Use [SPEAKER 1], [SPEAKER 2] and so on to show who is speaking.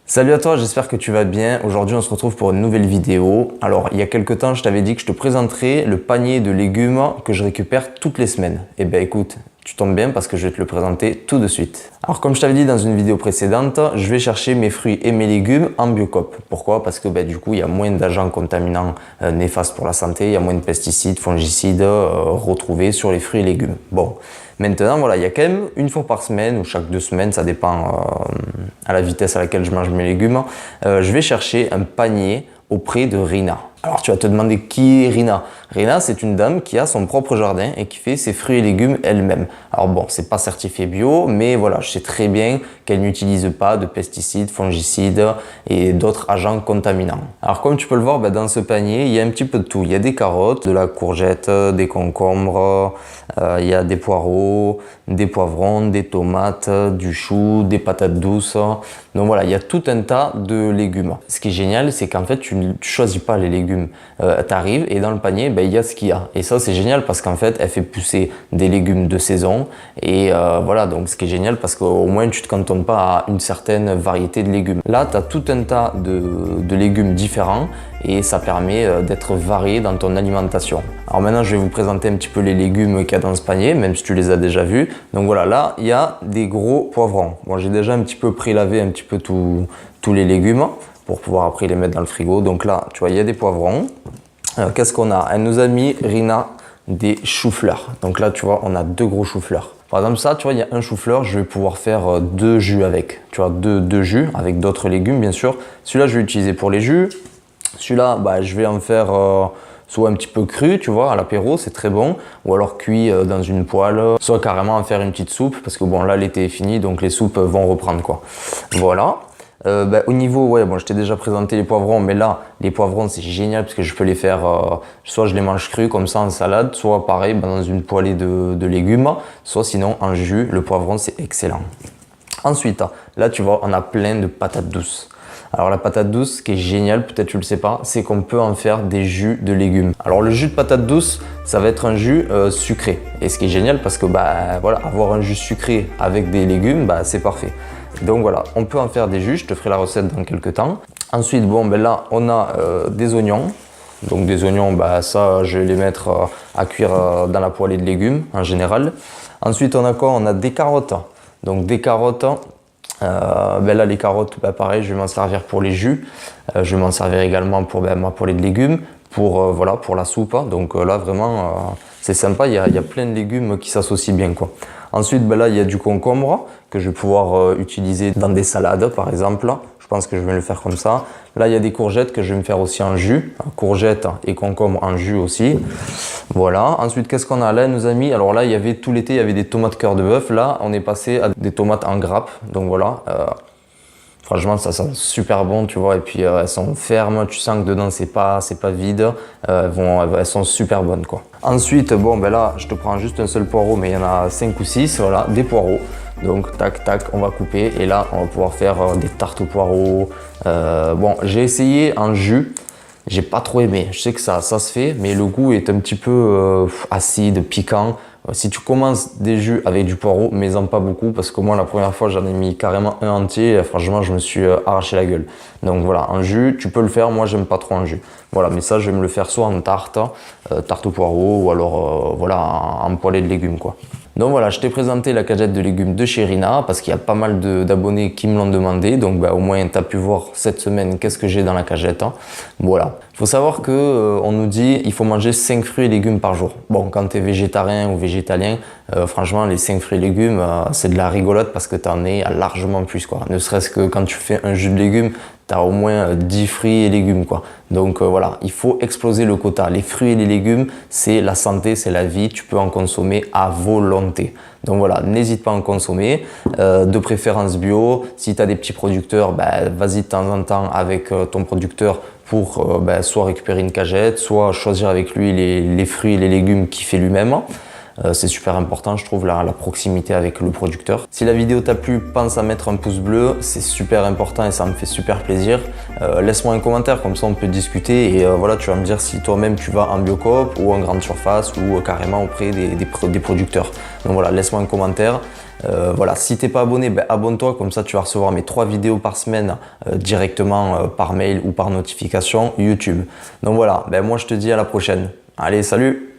[SPEAKER 1] Salut à toi, j'espère que tu vas bien. Aujourd'hui, on se retrouve pour une nouvelle vidéo. Alors, il y a quelques temps, je t'avais dit que je te présenterais le panier de légumes que je récupère toutes les semaines. Eh bien, écoute, tu tombes bien parce que je vais te le présenter tout de suite. Alors, comme je t'avais dit dans une vidéo précédente, je vais chercher mes fruits et mes légumes en Biocoop. Pourquoi? Parce que du coup, il y a moins d'agents contaminants néfastes pour la santé, il y a moins de pesticides, fongicides retrouvés sur les fruits et légumes. Bon. Maintenant, voilà, il y a quand même une fois par semaine ou chaque 2 semaines, ça dépend à la vitesse à laquelle je mange mes légumes, je vais chercher un panier auprès de Rina. Alors tu vas te demander qui est Rina. Rina, c'est une dame qui a son propre jardin et qui fait ses fruits et légumes elle-même. Alors bon, c'est pas certifié bio, mais voilà, je sais très bien qu'elle n'utilise pas de pesticides, fongicides et d'autres agents contaminants. Alors comme tu peux le voir, dans ce panier, il y a un petit peu de tout. Il y a des carottes, de la courgette, des concombres, il y a des poireaux, des poivrons, des tomates, du chou, des patates douces. Donc voilà, il y a tout un tas de légumes. Ce qui est génial, c'est qu'en fait, tu ne choisis pas les légumes. Tu arrives et dans le panier, il y a ce qu'il y a. Et ça, c'est génial parce qu'en fait, elle fait pousser des légumes de saison. Et voilà, donc ce qui est génial parce qu'au moins, tu ne te cantonnes pas à une certaine variété de légumes. Là, tu as tout un tas de légumes différents et ça permet d'être varié dans ton alimentation. Alors maintenant, je vais vous présenter un petit peu les légumes qu'il y a dans ce panier, même si tu les as déjà vus. Donc voilà, là, il y a des gros poivrons. Bon, j'ai déjà un petit peu pré-lavé un petit peu tous les légumes pour pouvoir après les mettre dans le frigo. Donc là, tu vois, il y a des poivrons. Qu'est-ce qu'on a? Elle nous a mis, Rina, des choux-fleurs. Donc là, tu vois, on a deux gros choux-fleurs. Par exemple, ça, tu vois, il y a un chou-fleur, je vais pouvoir faire deux jus avec. Tu vois, deux jus avec d'autres légumes, bien sûr. Celui-là, je vais l'utiliser pour les jus. Celui-là, je vais en faire soit un petit peu cru, tu vois, à l'apéro, c'est très bon. Ou alors cuit dans une poêle. Soit carrément en faire une petite soupe, parce que bon, là, l'été est fini, donc les soupes vont reprendre, quoi. Voilà. Au niveau, ouais, bon, je t'ai déjà présenté les poivrons, mais là, les poivrons, c'est génial parce que je peux les faire, soit je les mange crus comme ça en salade, soit pareil, dans une poêlée de légumes, soit sinon en jus. Le poivron, c'est excellent. Ensuite, là, tu vois, on a plein de patates douces. Alors la patate douce, ce qui est génial, peut-être tu le sais pas, c'est qu'on peut en faire des jus de légumes. Alors le jus de patate douce, ça va être un jus sucré. Et ce qui est génial parce que voilà, avoir un jus sucré avec des légumes, c'est parfait. Donc voilà, on peut en faire des jus, je te ferai la recette dans quelques temps. Ensuite, là, on a des oignons. Donc des oignons, ça, je vais les mettre à cuire dans la poêlée de légumes en général. Ensuite, on a quoi? On a des carottes. Donc des carottes. Là, les carottes, pareil, je vais m'en servir pour les jus. Je vais m'en servir également pour ma poêlée de légumes, pour la soupe. Donc là, vraiment, c'est sympa. Il y a plein de légumes qui s'associent bien, quoi. Ensuite, là, il y a du concombre que je vais pouvoir utiliser dans des salades, par exemple. Je pense que je vais le faire comme ça. Là, il y a des courgettes que je vais me faire aussi en jus. Courgettes et concombre en jus aussi. Voilà. Ensuite, qu'est-ce qu'on a là, nos amis? Alors là, il y avait tout l'été, il y avait des tomates cœur de bœuf. Là, on est passé à des tomates en grappe. Donc voilà. Franchement, ça sent super bon, tu vois. Et puis, elles sont fermes. Tu sens que dedans, c'est pas vide. Elles sont super bonnes, quoi. Ensuite, là, je te prends juste un seul poireau, mais il y en a 5 ou 6. Voilà, des poireaux. Donc, tac, tac, on va couper. Et là, on va pouvoir faire des tartes aux poireaux. J'ai essayé en jus. J'ai pas trop aimé. Je sais que ça se fait, mais le goût est un petit peu acide, piquant. Si tu commences des jus avec du poireau, mets-en pas beaucoup parce que moi la première fois j'en ai mis carrément un entier et franchement je me suis arraché la gueule. Donc voilà, en jus tu peux le faire, moi j'aime pas trop en jus. Voilà, mais ça je vais me le faire soit en tarte, tarte au poireau ou alors en poêlée de légumes, quoi. Donc voilà, je t'ai présenté la cagette de légumes de chez Rina parce qu'il y a pas mal d'abonnés qui me l'ont demandé. Donc au moins tu as pu voir cette semaine qu'est-ce que j'ai dans la cagette. Voilà. Il faut savoir que on nous dit il faut manger 5 fruits et légumes par jour. Bon, quand tu es végétarien ou végétalien, franchement les 5 fruits et légumes c'est de la rigolote parce que tu en es largement plus, quoi. Ne serait-ce que quand tu fais un jus de légumes, tu as au moins 10 fruits et légumes, quoi. Donc voilà, il faut exploser le quota. Les fruits et les légumes, c'est la santé, c'est la vie. Tu peux en consommer à volonté. Donc voilà, n'hésite pas à en consommer, de préférence bio. Si tu as des petits producteurs, vas-y de temps en temps avec ton producteur pour soit récupérer une cagette, soit choisir avec lui les fruits et les légumes qu'il fait lui-même. C'est super important, je trouve, la proximité avec le producteur. Si la vidéo t'a plu, pense à mettre un pouce bleu, c'est super important et ça me fait super plaisir. Laisse-moi un commentaire, comme ça on peut discuter et voilà, tu vas me dire si toi-même tu vas en Biocoop ou en grande surface ou carrément auprès des producteurs. Donc voilà, laisse-moi un commentaire. Voilà, si t'es pas abonné, abonne-toi, comme ça tu vas recevoir mes 3 vidéos par semaine directement par mail ou par notification YouTube. Donc voilà, moi je te dis à la prochaine. Allez, salut!